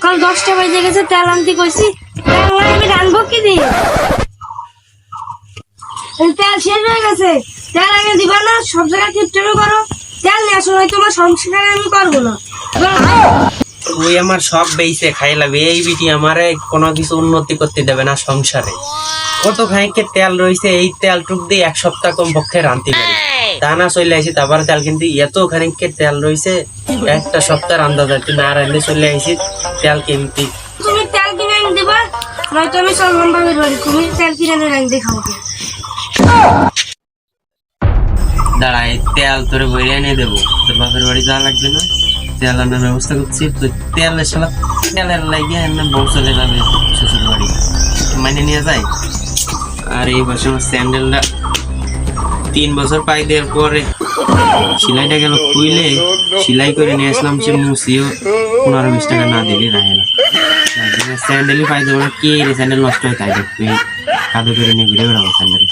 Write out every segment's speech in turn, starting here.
সকাল 10টা বাজে গেছে, তেল আনতে কইছি, তেল নাই আমি রানবো কি দিয়ে? তেল শেষ হয়ে গেছে, তেল আগে দিবা না, সব জায়গায় কিপটামি করো, তেল নিয়ে আসো, নয় তোমার সংসার আমি করবো না। তুই আমার সব বেইছে খাইলাবি, এই বিটি আমারে কোনো কিছু উন্নতি করতে দেবে না সংসারে। কত খানিকে তেল রয়েছে, এই তেল টুক দিয়ে 1 সপ্তাহ কম পক্ষে রাঁধতে পারি, তা না চলে আসি তারপর তেল কিন্তু এত খানিকে তেল রয়েছে 1টা সপ্তাহ রান্ধা যায়, তুই না রান্ধে চলে আসি তেল কিনতে। তুমি তেল কিনে এনে দিবা, নয়তো আমি চললাম বাবার বাড়ি, তুমি তেল কিনে এনে রাখতে খাওয়া। দাঁড়াই, তেল তোরে বইরে এনে দেবো, তোর বাপের বাড়ি যাওয়া লাগবে না, তেল আনার ব্যবস্থা করছি। তো তেলের সালা তেলের লাগিয়ে এনে বউ চলে যাবে শ্বশুর বাড়ি, মানে নিয়ে যায়। আর এই বছর আমার স্যান্ডেলটা 3 বছর পাই দেওয়ার পরে সেলাইটা গেল খুইলে, সেলাই করে নিয়ে আসলাম, সে মুছিও 15-20 টাকা না দিলে রাখে না। স্যান্ডেলই পাই দেবো না, কে রে স্যান্ডেল নষ্ট হয় তাই দেখবি, কাদো করে নিয়ে ঘুরে বেড়াবো স্যান্ডেল।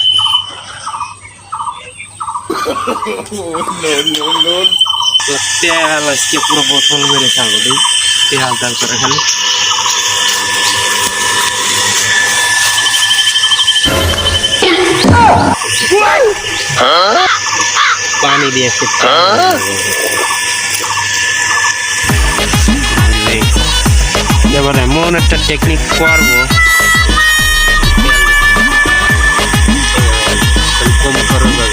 তেল আজকে পুরো বোতল মেরে খাবো, তেল তেল করে খালি। পানি দিয়ে এবার এমন একটা টেকনিক করবো, কম খরচ হবে।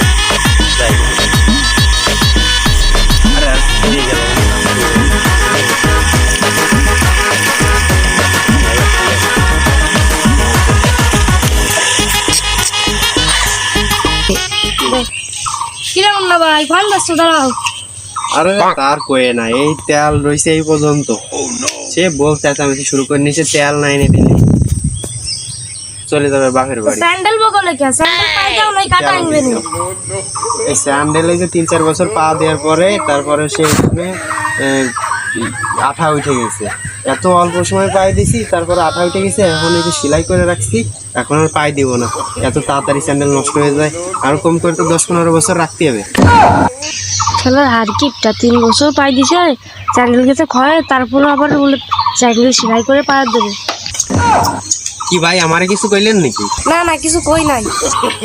কিরকম না ভাই, ফোন ব্যস্ত, দাঁড়াও। আরে তার কয়ে না, এই তেল রয়েছে এই পর্যন্ত, সে বলতে আমি শুরু করে নিচে তেল নাই এনে দিলে চলে যাবে বাপের বাড়ি। স্যান্ডেল বগলে কে? স্যান্ডেল পাই যাও নাই, কাটা আনবে না। এই স্যান্ডেলে যে 3-4 বছর পা দেওয়ার পরে তারপরে সে আঠা উঠে গেছে, এত অল্প সময় পায়ে দিছি, তারপরে আঠা উঠে গেছে, এখন এই যে সেলাই করে রাখছি, এখন আর পায়ে দিব না, এত তাড়াতাড়ি স্যান্ডেল নষ্ট হয়ে যায়, আর কম করে তো 10-15 বছর রাখতে হবে। খেলার হার কিপটা 3 বছর পাই দিছে, স্যান্ডেল গেছে ক্ষয়, তারপরে আবার বলে স্যান্ডেল সেলাই করে পায়ে দেবে। কি ভাই আমারে কিছু কইলেন নাকি? না না, কিছু কই নাই।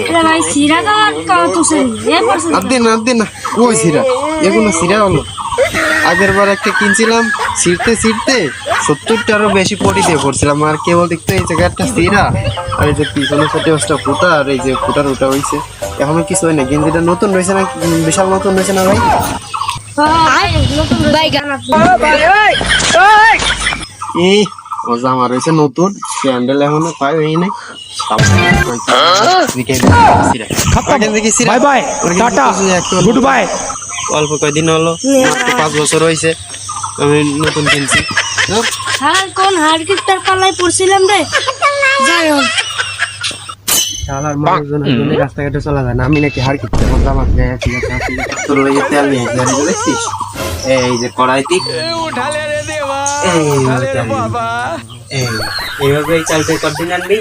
আরে ভাই সিরা দাও কত সেরি এ পড়ছে। আদিন না ওই সিরা, এগুলো সিরা হলো। আগের বার একটা কিনছিলাম, ছিঁড়তে 70টারও বেশি পটি দিয়ে পড়ছিলাম, আর কেবল দেখতে এই জায়গাটা সিরা, আর এই যে পিছনে ছোট ফুটা, আর এই যে ফুটার ওটা হয়েছে, এখনো কিছু হয় না। গেঞ্জিটা নতুন রয়েছে না, বিশাল নতুন রয়েছে না ভাই? এই ও জামা রয়েছে নতুন, স্যান্ডেল এখনো পাই হই নাই। অল্প কয়দিন হলো, 5 বছর হয়েছে আমি নতুন কিনছি। কোন হারকিটার পাল্লায় পড়ছিলাম রে, যাই হোক শালার মানুষজনের রাস্তাঘাটে চলা যায় না, আমি নাকি হার কিনতে জামা তোর ওই তেল নিয়ে দেখছিস, এই যে কড়াইতি এইভাবে এই চালটা কদিন আনবি?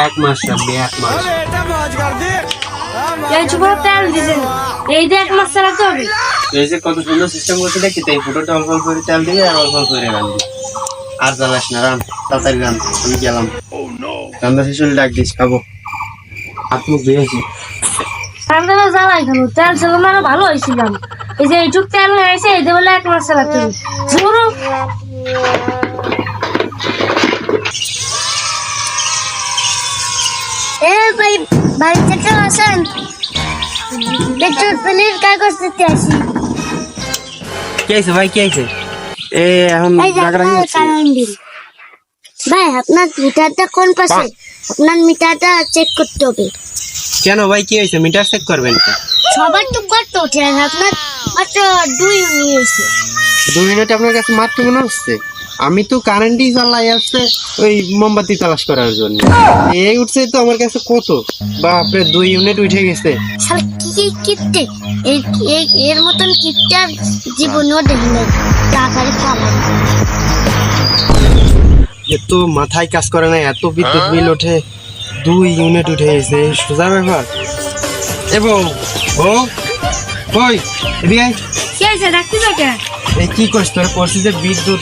1 মাস রাখবি, 1 মাস। এই চুপড়া তেল দিছেন, এই দিয়ে 1 মাস চালাতে হবে। এই যে কত সুন্দর সিস্টেম করতে দেখি, এই ফুটোটা অল্প অল্প করে তেল দিয়ে আর অল্প অল্প করে রাখবি, আর জ্বালাস না, রান তাড়াতাড়ি রান, আমি গেলাম। রান্না শেষ হলে ডাক দিস, খাবো। হাত মুখ ধুয়েছি, সামনে জ্বালাই খাবো, তেল চালানো আরো ভালো হয়েছিলাম। এই যে এইটুক তেল নিয়ে আসে, এই দিয়ে বলে 1 মাস চালাতে হবে। শুরু এ ভাই, বাড়ি থেকে আসেন, পেট্রোল পানির কাগজ দিতে আসি। কি আছে ভাই, কি আছে? এখন রাগারাগি হচ্ছে। ভাই আপনার মিটারটা কোন পাশে? আপনার মিটারটা চেক করতে হবে। কেন ভাই, কি হয়েছে? মিটার চেক করবেন? সবার তো করতে ওঠে, আপনার মাত্র 2 নিয়েছে। 2 মিনিট আপনার কাছে মাত্র মনে হচ্ছে? আমি তো কারেন্টই চালাই আসছে ওই মোমবাতি তালাশ করার জন্য, এই উঠছে তো আমার কাছে কত, বাপরে 2 ইউনিট উঠে গেছে। কি কিপটে, এর মতন কিপটার জীবনও দেখলেন, টাকারে খাবো। এত মাথায় কাজ করে না, এত বিদ্যুৎ বিল ওঠে, 2 ইউনিট উঠে গেছে, সোজা ব্যাপার। এবং ও কই এদিকে কি হয়েছে, ডাকতে যাকে? এই কি কষ্ট পড়ছি যে বিদ্যুৎ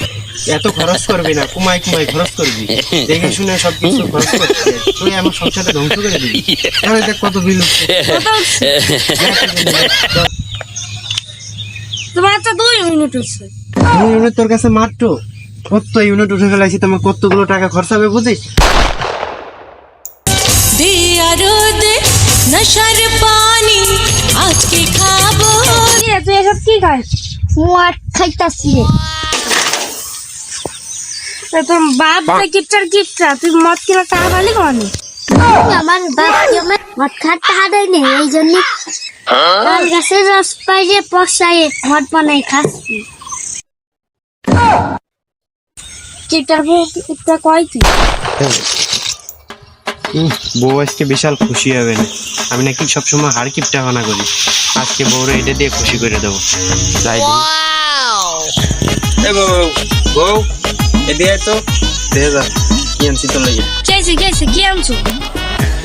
এত খরচ করবি না, কুমাই কুমাই খরচ করবি, দেখে শুনে সবকিছু খরচ করছে, তুই আমার সংসারটা ধ্বংস করে দিবি। তাহলে দেখ কত বিল উঠছে। তোমার তো 2 মিনিট হচ্ছে। 2 ইউনিট তোর কাছে মাত্র, কত ইউনিট উঠে ফেলাইছি, তোমার কতগুলো টাকা খরচ হবে বুঝিস? दिया रोद नशर पानी आज के खाबो কি রে, তুই এসব কি খাস? মদ খাইতাছি রে। তোর বাপ গিফটার তুই মদ কিনা টাকা পালি কোনে? আমার বাপকে আমার মদ খাওয়ার টাকা দেয় না, এই জন্য তার কাছে রস পাই যে পয়সায় মদ বানাই খাচ্ছি। গিফটার কয় তুই? বউ আজকে বিশাল খুশি হবে না, আমি নাকি সবসময় হার কিপটা বানা করি, আজকে বউরে এটা দিয়ে খুশি করে দেবো। যাই দিই। এ বউ এদিকে তো দেখে যা কি আনছি তোর লাগে। কেছে কি আনছো?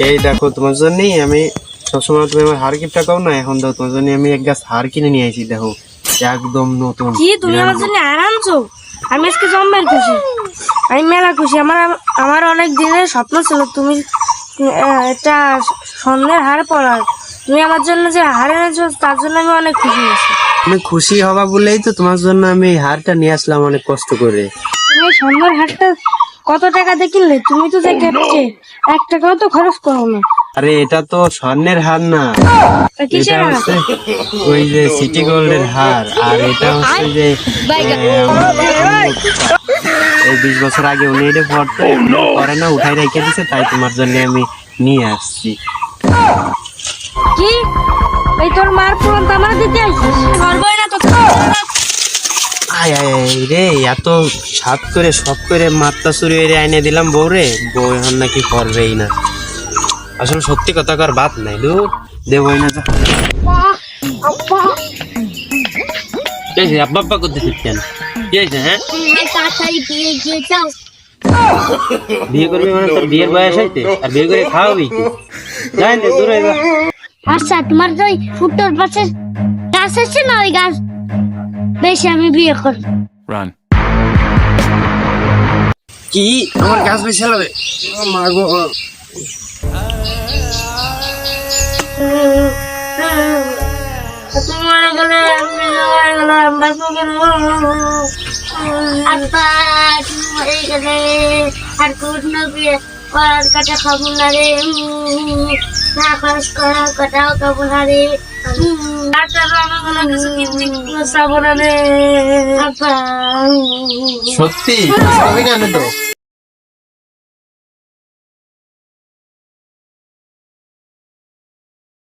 এই দেখো তোমার জন্যই আমি সবসময়, তুমি আমার হার কিপটা কও না, এখন দাও তোমার জন্য আমি এক গাছ হার কিনে নিয়ে আইছি, দেখো একদম নতুন। কি তুমি আমার জন্য আর আনছো? আমি আজকে জম্মের খুশি, আমি মেলা খুশি। আমার অনেক দিনের স্বপ্ন ছিল তুমি একটা স্বর্ণের হার পরার। তুমি আমার জন্য যে হার এনেছো তার জন্য আমি অনেক খুশি হয়েছি। তুমি খুশি হবা বলেই তো তোমার জন্য আমি এই হারটা নিয়ে আসলাম অনেক কষ্ট করে। তুমি এই স্বর্ণের হারটা কত টাকা দিয়ে কিনলে? তুমি তো যে কেটে 1 টাকাও তো খরচ করো না। আরে এটা তো স্বর্ণের হার না, তা কিসের এটা হার? হচ্ছে ওই যে সিটি গোল্ডের হার, আর এটা হচ্ছে যে এই 20 বছর আগে উনি এটা করে না উঠাই রেখে দিছে, তাই তোমার জন্য আমি নিয়ে আসছি। কি এই তোর মার পুরন আমার দিতে আসছিস? করবই না তো। আয় আয় আয় রে, এত সাত করে সব করে মাত্রা চুরি করে আইনে দিলাম বউরে, বউ এখন নাকি করবেই না। আসলে সত্যি কথা কার বাদ নাই, দূর দেবই না। আব্বা আব্বা করতে কেন? কি হয়েছে? হ্যাঁ তাড়াতাড়ি বিয়ে দিয়ে যাও। বিয়ে করবি মানে তোর বিয়ের বয়স হইতে, আর বিয়ে করে খাওয়াবি কি? যাই না দূরে যা। আচ্ছা তোমার যে ওই ফুটোর পাশে গাছ আছে না, ওই গাছ বেশি আমি বিয়ে করবো। কি আমার গাছ বেশি হবে? মাগো তোমার গেলে আমি মরে গেলাম, বাঁচবো কেন? আব্বা তুমি মরে গেলে আর কোনো বিয়ে করার কথা খাবো না রে, না খরচ করার কথাও খাবো না রে। ডাক্তার আমার কোনো কিছু কিনতে চাবো না রে। আব্বা সত্যি? সবই জানে তো।